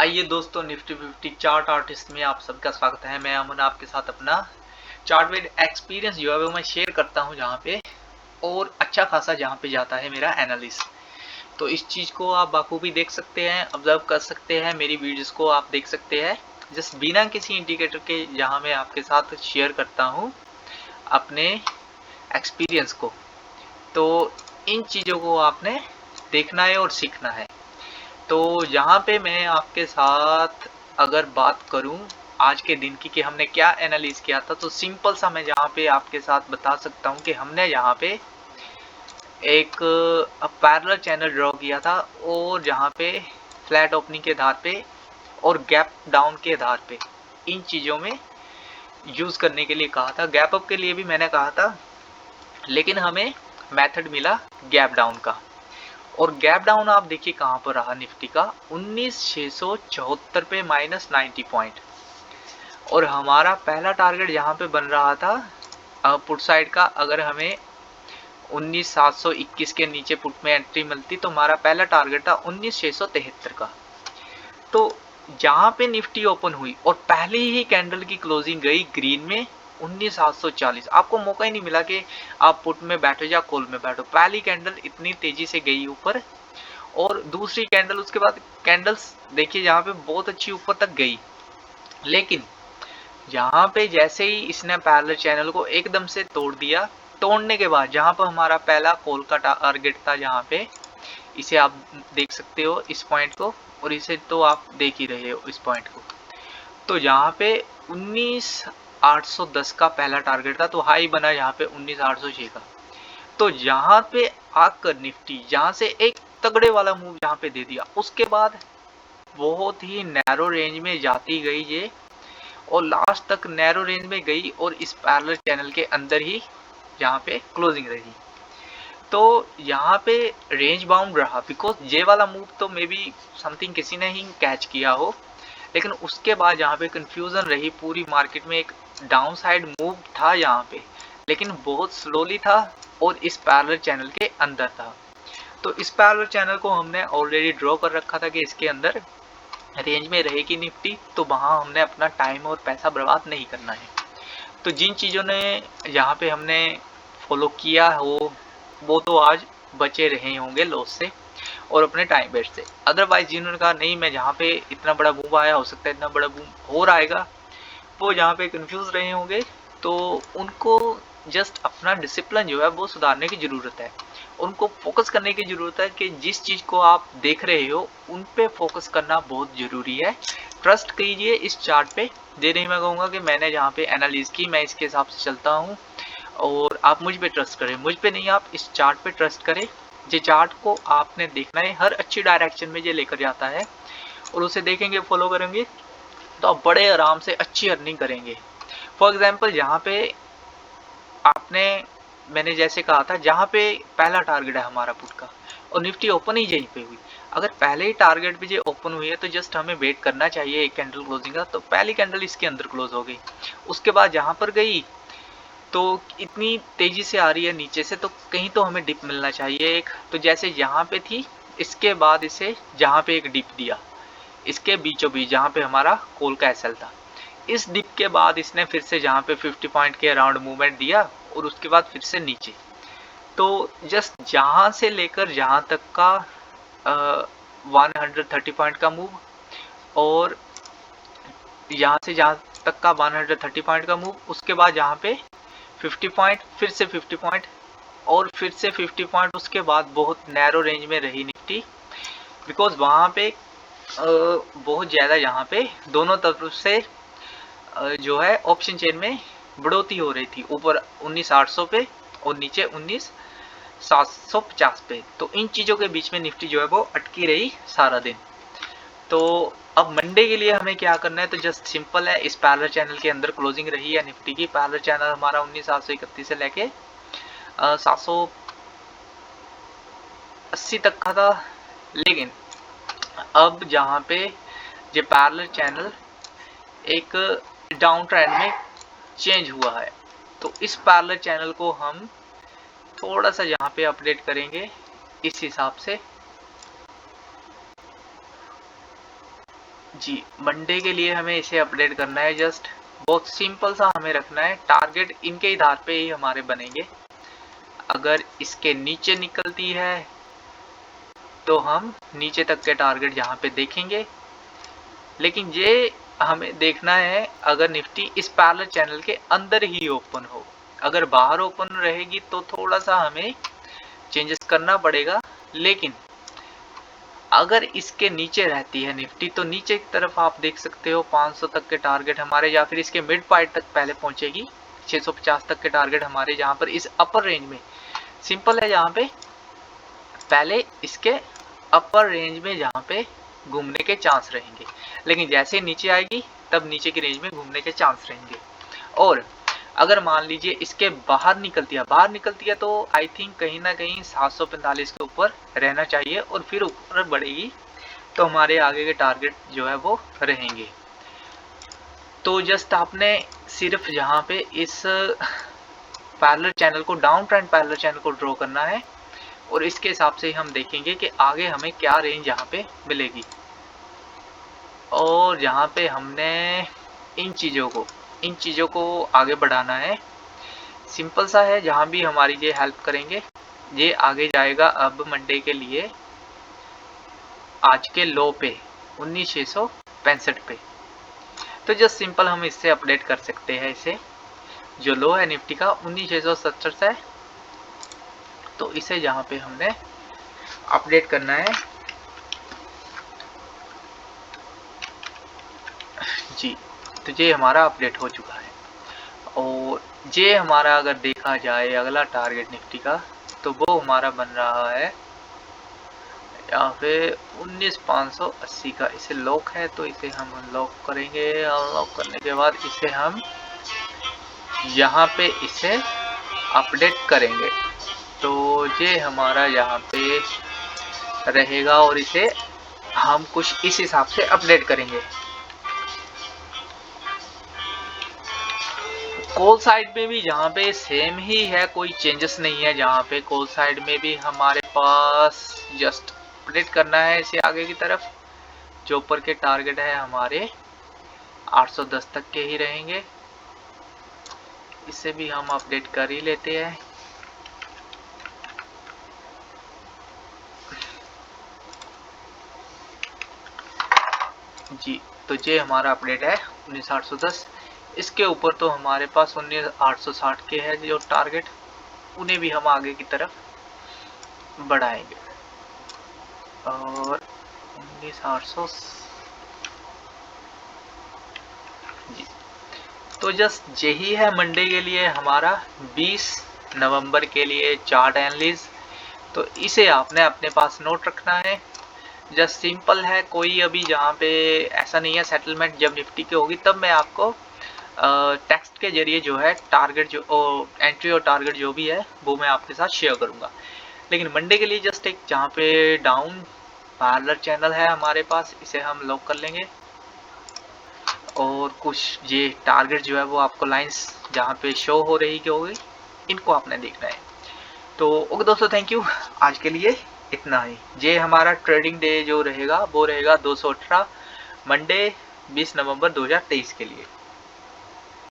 आइए दोस्तों, Nifty 50 chart artist में आप सबका स्वागत है। मैं अमन आपके साथ अपना चार्ट में एक्सपीरियंस जो है वो मैं शेयर करता हूं जहां पे और अच्छा खासा जहां पे जाता है मेरा एनालिसिस। तो इस चीज को आप बाखूबी देख सकते हैं, ऑब्जर्व कर सकते हैं, मेरी वीडियोस को आप देख सकते हैं जस्ट बिना किसी इंडिकेटर के, जहां मैं आपके साथ शेयर करता हूं अपने एक्सपीरियंस को। तो इन चीजों को आपने देखना है और सीखना है। तो यहाँ पे मैं आपके साथ अगर बात करूं आज के दिन की कि हमने क्या एनालिस किया था, तो सिंपल सा मैं यहाँ पे आपके साथ बता सकता हूँ कि हमने यहाँ पे एक पैरेलल चैनल ड्रॉ किया था और जहाँ पे फ्लैट ओपनिंग के आधार पे और गैप डाउन के आधार पे इन चीज़ों में यूज़ करने के लिए कहा था। गैप अप के लिए भी मैंने कहा था, लेकिन हमें मेथड मिला गैप डाउन का। और गैप डाउन आप देखिए कहां पर रहा निफ्टी का 19,674 पे -90 पॉइंट। और हमारा पहला टारगेट यहाँ पे बन रहा था पुट साइड का। अगर हमें 19,721 के नीचे पुट में एंट्री मिलती तो हमारा पहला टारगेट था 19,673 का। तो जहां पे निफ्टी ओपन हुई और पहले ही कैंडल की क्लोजिंग गई ग्रीन में 19,740, आपको मौका ही नहीं मिला कि आप पुट में बैठो या कॉल में बैठो। पहली कैंडल इतनी तेजी से गई ऊपर और दूसरी कैंडल, उसके बाद कैंडल्स देखिए यहाँ पे बहुत अच्छी ऊपर तक गई। लेकिन यहाँ पे जैसे ही इसने पैरेलल चैनल को एकदम से तोड़ दिया, तोड़ने के बाद जहाँ पर हमारा पहला कॉल का टारगेट था, जहाँ पे इसे आप देख सकते हो इस पॉइंट को, और इसे तो आप देख ही रहे हो इस पॉइंट को। तो यहाँ पे 19,810 का पहला टारगेट था, तो हाई बना यहाँ पे 19,806 का। तो यहाँ पे आकर निफ्टी यहाँ से एक तगड़े वाला मूव यहाँ पे दे दिया। उसके बाद बहुत ही नैरो रेंज में जाती गई ये, और लास्ट तक नैरो रेंज में गई और इस पैरेलल चैनल के अंदर ही यहाँ पे क्लोजिंग रही। तो यहाँ पे रेंज बाउंड रहा, बिकॉज ये वाला मूव तो मे बी समथिंग किसी ने ही कैच किया हो। लेकिन उसके बाद यहाँ पे कंफ्यूजन रही पूरी मार्केट में। एक डाउन साइड मूव था यहाँ पे, लेकिन बहुत स्लोली था और इस पैरेलल चैनल के अंदर था। तो इस पैरेलल चैनल को हमने ऑलरेडी ड्रॉ कर रखा था कि इसके अंदर रेंज में रहेगी निफ्टी, तो वहां हमने अपना टाइम और पैसा बर्बाद नहीं करना है। तो जिन चीज़ों ने यहाँ पे हमने फॉलो किया हो वो तो आज बचे रहे होंगे लॉस से और अपने टाइम वेस्ट से। अदरवाइज जिन्होंने कहा नहीं मैं जहाँ पे इतना बड़ा बूम आया, हो सकता है इतना बड़ा बूम और आएगा, वो जहाँ पे कंफ्यूज रहे होंगे। तो उनको जस्ट अपना डिसिप्लिन जो है वो सुधारने की ज़रूरत है। उनको फोकस करने की ज़रूरत है कि जिस चीज़ को आप देख रहे हो उन पे फोकस करना बहुत ज़रूरी है। ट्रस्ट कीजिए इस चार्ट पे। ये नहीं मैं कहूँगा कि मैंने जहाँ पे एनालिस की मैं इसके हिसाब से चलता हूँ और आप मुझ पे ट्रस्ट करें। मुझ पे नहीं, आप इस चार्ट पे ट्रस्ट करें। ये चार्ट को आपने देखना है, हर अच्छी डायरेक्शन में ये लेकर जाता है और उसे देखेंगे, फॉलो करेंगे तो आप बड़े आराम से अच्छी अर्निंग करेंगे। फॉर एग्जाम्पल यहाँ पे आपने, मैंने जैसे कहा था, जहाँ पे पहला टारगेट है हमारा पुट का और निफ्टी ओपन ही यहीं पे हुई। अगर पहले ही टारगेट पे ये ओपन हुई है तो जस्ट हमें वेट करना चाहिए एक कैंडल क्लोजिंग का। तो पहली कैंडल इसके अंदर क्लोज हो गई, उसके बाद जहाँ पर गई तो इतनी तेजी से आ रही है नीचे से, तो कहीं तो हमें डिप मिलना चाहिए एक। तो जैसे यहाँ पे थी, इसके बाद इसे जहाँ पे एक डिप दिया इसके बीचों बीच जहाँ पे हमारा कॉल का एसएल था, इस डिप के बाद इसने फिर से जहाँ पे 50 पॉइंट के अराउंड मूवमेंट दिया और उसके बाद फिर से नीचे। तो जस्ट जहाँ से लेकर जहाँ तक का 130 पॉइंट का मूव और यहाँ से जहाँ तक का 130 पॉइंट का मूव, उसके बाद जहाँ पे 50 पॉइंट, फिर से 50 पॉइंट और फिर से 50 पॉइंट। उसके बाद बहुत नैरो रेंज में रही निफ्टी, बिकॉज वहाँ पे बहुत ज़्यादा यहाँ पे दोनों तरफ से जो है ऑप्शन चेन में बढ़ोतरी हो रही थी, ऊपर 19,800 पे और नीचे 19,750 पे। तो इन चीज़ों के बीच में निफ्टी जो है वो अटकी रही सारा दिन। तो अब मंडे के लिए हमें क्या करना है, तो जस्ट सिंपल है, इस पैरेलल चैनल के अंदर क्लोजिंग रही है निफ्टी की। पैरेलल चैनल हमारा 19,731 से लेके 780 तक का था। लेकिन अब जहाँ पे ये पैरेलल चैनल एक डाउन ट्रेंड में चेंज हुआ है, तो इस पैरेलल चैनल को हम थोड़ा सा यहाँ पे अपडेट करेंगे इस हिसाब से। जी, मंडे के लिए हमें इसे अपडेट करना है। जस्ट बहुत सिंपल सा हमें रखना है, टारगेट इनके आधार पे ही हमारे बनेंगे। अगर इसके नीचे निकलती है तो हम नीचे तक के टारगेट यहाँ पे देखेंगे, लेकिन ये हमें देखना है अगर निफ्टी इस पैरेलल चैनल के अंदर ही ओपन हो। अगर बाहर ओपन रहेगी तो थोड़ा सा हमें चेंजेस करना पड़ेगा, लेकिन अगर इसके नीचे रहती है निफ्टी तो नीचे की तरफ आप देख सकते हो 500 तक के टारगेट हमारे, या फिर इसके मिड पॉइंट तक पहले पहुंचेगी 650 तक के टारगेट हमारे, जहां पर इस अपर रेंज में सिंपल है, जहां पे पहले इसके अपर रेंज में जहां पे घूमने के चांस रहेंगे, लेकिन जैसे नीचे आएगी तब नीचे की रेंज में घूमने के चांस रहेंगे। और अगर मान लीजिए इसके बाहर निकलती है तो आई थिंक कहीं ना कहीं 745 के ऊपर रहना चाहिए, और फिर ऊपर बढ़ेगी तो हमारे आगे के टारगेट जो है वो रहेंगे। तो जस्ट आपने सिर्फ यहाँ पे इस पैरेलल चैनल को, डाउन ट्रेंड पैरेलल चैनल को ड्रॉ करना है, और इसके हिसाब से हम देखेंगे कि आगे हमें क्या रेंज यहाँ पे मिलेगी। और यहाँ पे हमने इन चीज़ों को आगे बढ़ाना है। सिंपल सा है, जहाँ भी हमारी ये हेल्प करेंगे, ये आगे जाएगा अब मंडे के लिए आज के लो पे 19,665 पे। तो जस्ट सिंपल हम इससे अपडेट कर सकते हैं। इसे जो लो है निफ्टी का 19,670 से, तो इसे जहाँ पे हमने अपडेट करना है जी, तो ये हमारा अपडेट हो चुका है। और ये हमारा अगर देखा जाए अगला टारगेट निफ्टी का, तो वो हमारा बन रहा है यहाँ पे 19,580 का। इसे लॉक है तो इसे हम अनलॉक करेंगे। अनलॉक करने के बाद इसे हम यहाँ पे इसे अपडेट करेंगे, तो ये हमारा यहाँ पे रहेगा, और इसे हम कुछ इस हिसाब से अपडेट करेंगे। कॉल साइड में भी जहाँ पे सेम ही है, कोई चेंजेस नहीं है। जहाँ पे कॉल साइड में भी हमारे पास जस्ट अपडेट करना है इसे आगे की तरफ। जो ऊपर के टारगेट है हमारे 810 तक के ही रहेंगे, इसे भी हम अपडेट कर ही लेते हैं। जी, तो ये हमारा अपडेट है 19,810। इसके ऊपर तो हमारे पास 19,860 के है जो टारगेट, उन्हें भी हम आगे की तरफ बढ़ाएंगे। और 19,800 जी, तो जस्ट यही है मंडे के लिए हमारा 20 नवंबर के लिए चार्ट एनालिसिस। तो इसे आपने अपने पास नोट रखना है। जस्ट सिंपल है, कोई अभी जहाँ पे ऐसा नहीं है। सेटलमेंट जब निफ्टी की होगी तब मैं आपको टेक्स्ट के जरिए जो है टारगेट जो एंट्री और टारगेट जो भी है वो मैं आपके साथ शेयर करूंगा। लेकिन मंडे के लिए जस्ट एक जहाँ पे डाउन पैरेलल चैनल है हमारे पास, इसे हम लॉक कर लेंगे। और कुछ ये टारगेट जो है वो आपको लाइंस जहाँ पे शो हो रही होगी, इनको आपने देखना है। तो ओके दोस्तों, थैंक यू। आज के लिए इतना ही। ये हमारा ट्रेडिंग डे जो रहेगा वो रहेगा 218 मंडे 20 नवंबर 2023 के लिए।